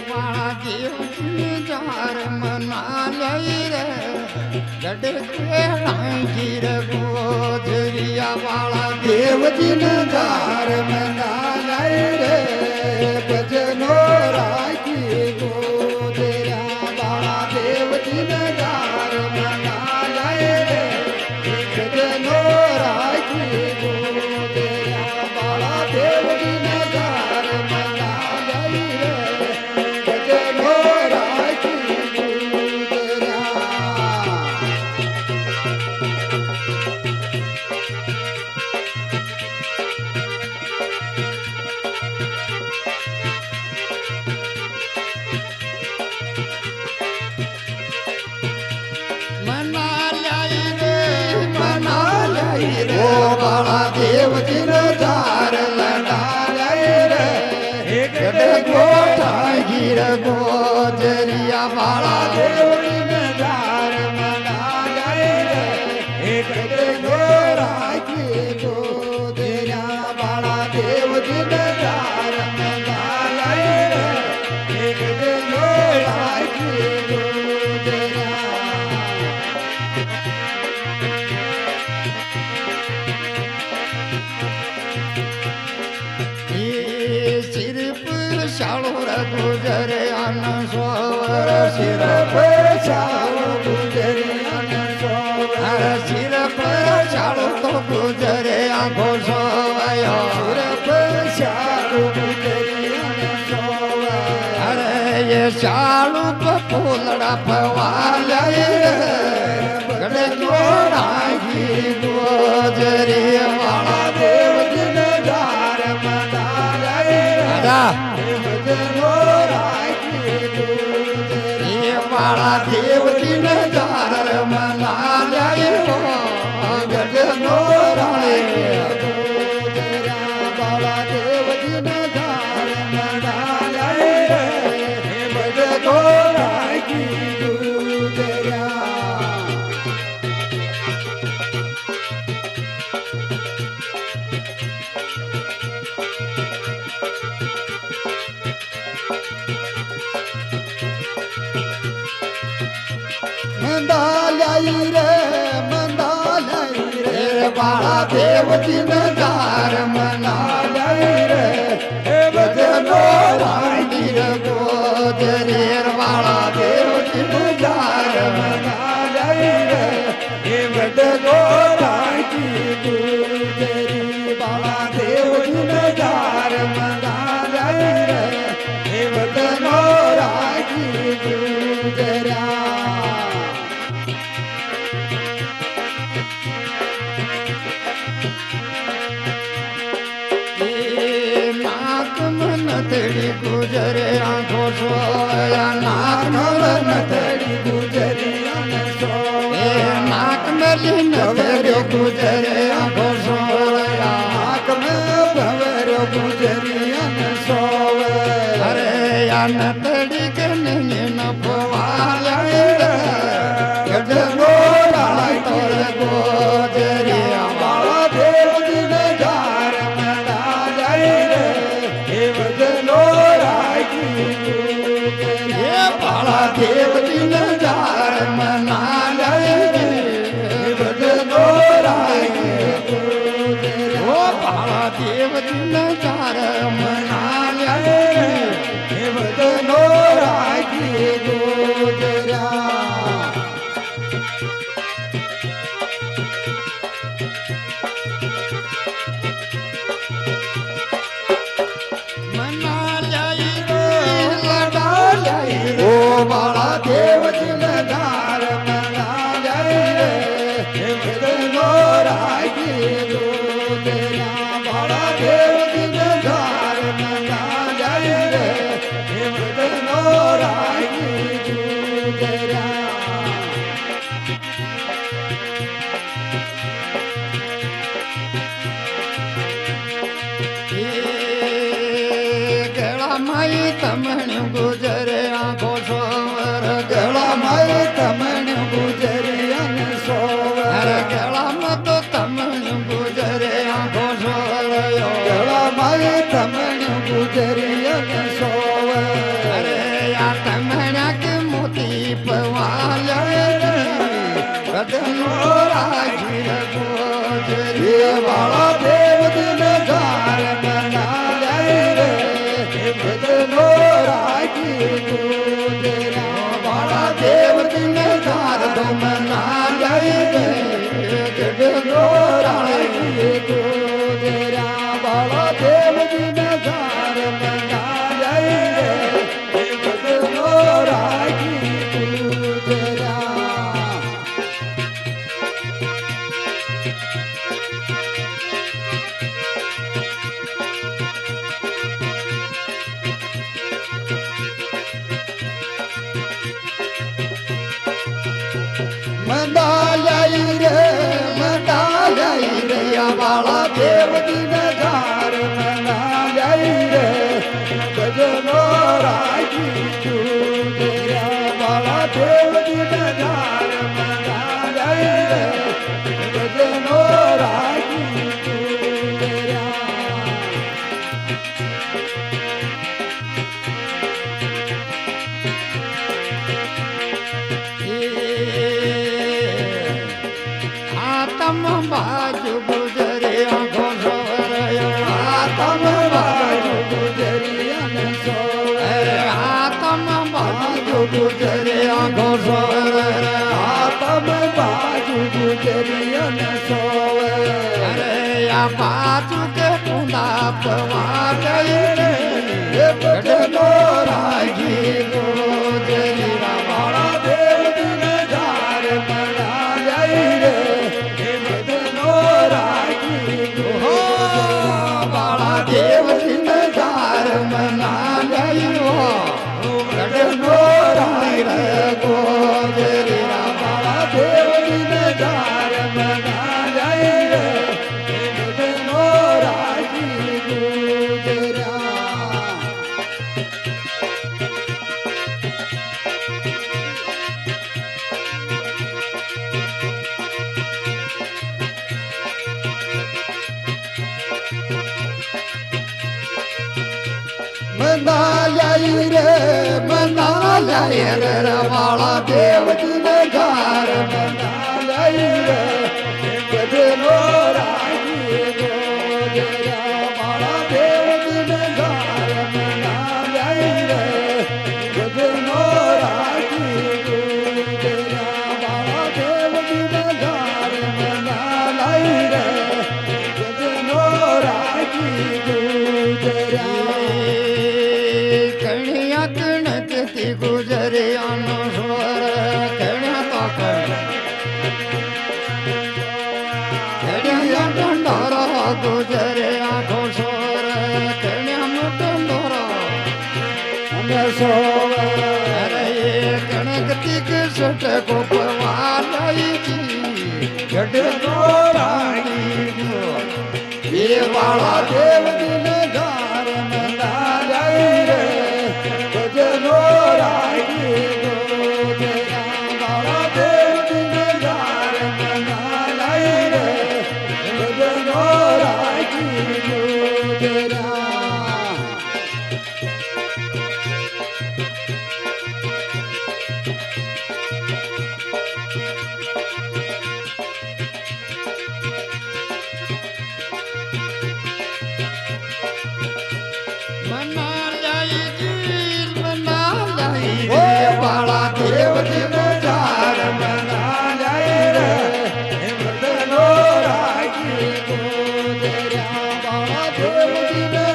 વાળા દેવની જાર મના લઈ રે ગડે કેળાઈ ગીર ગોધરિયા વાળા દેવજીને ધાર મના લઈ રે ભજનો રાખી ગોધરા વાળા દેવજીને ધાર મના લઈ રે ભજનો રાખી ગોધરા વાળા દેવજીને ધાર મના લઈ રે ભજનો રાખી ગોધરા મના લઈ રે મના લઈ રે ઓ બાળા દેવજીને ધાર લડા લઈ રે ગડે ગોઠાઈ ગીર ગોધરિયા વાળા દેવજીને ધાર મના લઈ રે ગડે ગોરાખી ગોધરા બાળા દેવજીને ધાર મના લઈ રે ગડે ગોરાખી ગોધરા સિરપ શાળો ગુજરે અન સોવર શિર સિરપ પછાવ ગુજરિયા હર સિરપ શાળો તો ગુજરે આંખો સોવયો શિર પછાવ ગુજરિયા અરે એ શાળુ ફૂલડા ફવાલે ગડે જોડાઈ ગોજરે વાળા દેવજીને ધાર મના લઈ રાજા ભજનો રાખી ગોધરા એ વાળા દેવજીને ધાર મના લઈ ગડનો રાણે બાળા દેવજીને ધાર મના લઈ રે ભજનો રાખી ગોધરા મંદાલય રે મંદાલય રે બાળા દેવજીને ધાર મના લઈ રે ભજનો રાખી ગોજરે વાળા દેવજીને ધાર મના લઈ રે ભજનો રાખી ગોધરી બાળા દેવજીને ધાર મના લઈ રે ભજનો રાખી ગોધરા નાક મન તેડી ગુજરે આંખો સોયા નાક મન તેડી એ નાક મેલી ન તેડી ગુજરે આંખો સોયા અરે યા ન તેડી કે નહીં ન ફવાલે ગડનો રાય તોર ગોજરે વાળા દેવજીને ધાર મના લઈ રે ભજનો રાખી એ વાળા દેવજીને ધાર મના લઈ ભજનો રાખી ઓ વાળા દેવજીને ધાર મના લઈ ભજનો રાખી ગોધરા મના લઈ રે લડા લઈ રે ઓ બાળા દેવજીને ધાર મના લઈ રે ભજનો રાખી ગોધરા બાળા દેવજીને ધાર મના લઈ રે ભજનો રાખી ગોધરા ગળામાં તમણ ગુજરે આંખો સોવર ગળામાં તમણ ગુજરિયા સોવર ગળામાં તો તમણ ગુજરે આંખો સોવર ગળામાં તમણ ગુજરિયા સોવર અરે ભજનો રાખી ગુજર્યા વાળા દેવજીને ધાર ધમ ના જઈ ભજનો રાખી ગુજર્યા વાળા દેવજીને ધાર ના જઈ ભજનો રાખી ગુજર્યા મંડાઈ રે વાળા દેવજીને ધાર મંડાઈ રે ભજનો રાખી ગુજર્યા વાળા દેવજીને ધાર મંડાઈ રે ભજનો રાખી ગુજર્યા આતમ બાજુ ગુજરે આંખો સોરયો આતમ બાજુ ગુજરિયા આતમ બાજુ ગુજરે આંખો સોરયો આતમ બાજુ ગુજરિયા સોવે અરે આ બાજુ કે કુંડા પવા ગઈ રે ભજનો રાખી ગુજરિયા વાળા દેવજીને ધાર મંડાઈ રે ભજનો રાખી ગુજરિયા વાળા દેવજીને ધાર મંડાઈ ભજનો રાખી રે ગુજરિયા વાળા દેવજીને ધાર મંડાઈ રે ભજનો રાખી ગુજરિયા મંડાઈ રે વાળા દેવજીને ધાર મંડાઈ રે ભજનો રાખી ગુજર્યા વાળા દેવજીને ધાર મંડાઈ રે ભજનો રાખી ગુજર્યા વાળા દેવજીને ધાર મંડાઈ રે ભજનો રાખી ગુજર્યા કણિયા કણકતી ગુજરે આનો સ્વર કણ્યા તો કણ્યા ટંડોરો ગુજરે આંખો સોર કણ્યા ટંડોરો અને સોવે અરે એ કણકતી કે સટ કોપવા લઈ ભજનો રાખી એ વાળા દેવજીને ધાર મંડાઈ રે ભજનો રાખી ગુજર્યા વાળા દેવજીને ધાર મંડાઈ રે ભજનો રાખી ગુજર્યા મના જાય જીલ મના જાય ઓ વાળા દેવજીને ધાર મંડાઈ રે ભજનો રાખી ગુજર્યા વાળા દેવજીને